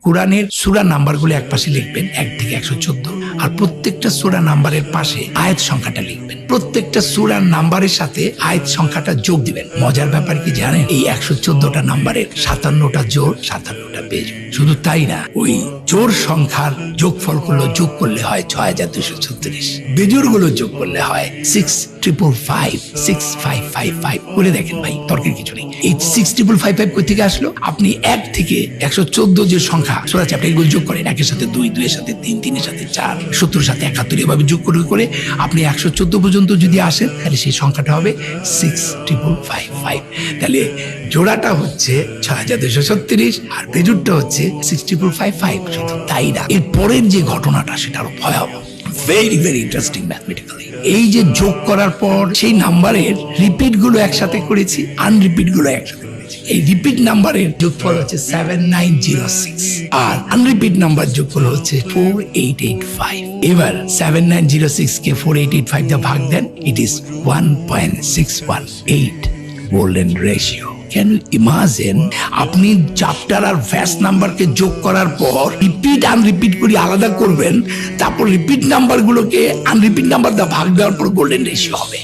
কোরআনের সূরা নাম্বারগুলো এক পাশে লিখবেন 1 থেকে 114, আর প্রত্যেকটা সূরা নাম্বারের পাশে আয়াত সংখ্যাটা লিখবেন। প্রত্যেকটা সূরার নাম্বারের সাথে আয়াত সংখ্যাটা যোগ দিবেন। মজার ব্যাপার কি জানেন, এই 114টা নাম্বারের 57টা জোড়, 57টা বেজোড়। শুধু তাই না, ওই জোড় সংখ্যার যোগফলগুলো যোগ করলে হয় 6236, বেজোড় গুলো যোগ করলে হয় 6555, 6555। বলে দেখেন ভাই, তর্কের কিছু নেই। এই 6555 কই থেকে আসলো? আপনি 1 থেকে 114 যে সংখ্যা সূরা চ্যাপ্টার এগুলো যোগ করেন, 1 এর সাথে 2, 2 এর সাথে 3, 3 এর সাথে 4, 70 এর সাথে 71, এভাবে যোগ করে করে আপনি 114 পর্যন্ত যদি আসেন, তাহলে সেই সংখ্যাটা হবে 6555। তাহলে জোড়াটা হচ্ছে 6236 আর বেজোড়টা হচ্ছে 6555। শুধু তাই না, এর পরের যে ঘটনাটা সেটা আরো ভয়াবহ। Very very interesting mathematically. এই যে যোগ করার পর সেই নাম্বারের রিপিট গুলো একসাথে করেছি, আনরিপিট গুলো একসাথে করেছি। এই রিপিট নাম্বারের যোগফল হচ্ছে 7906 আর আনরিপিট নাম্বার যোগফল হচ্ছে 4885। এবার 7906 কে 4885 দিয়ে ভাগ দেন, it is 1.618 golden ratio. Can you imagine? আপনি চ্যাপ্টার আর ভ্যাস নাম্বারকে যোগ করার পর রিপিট আনরিপিট করে আলাদা করবেন, তারপর রিপিট নাম্বারগুলোকে আনরিপিট নাম্বার দিয়ে ভাগ দেওয়ার পর গোল্ডেন রেশিও হবে।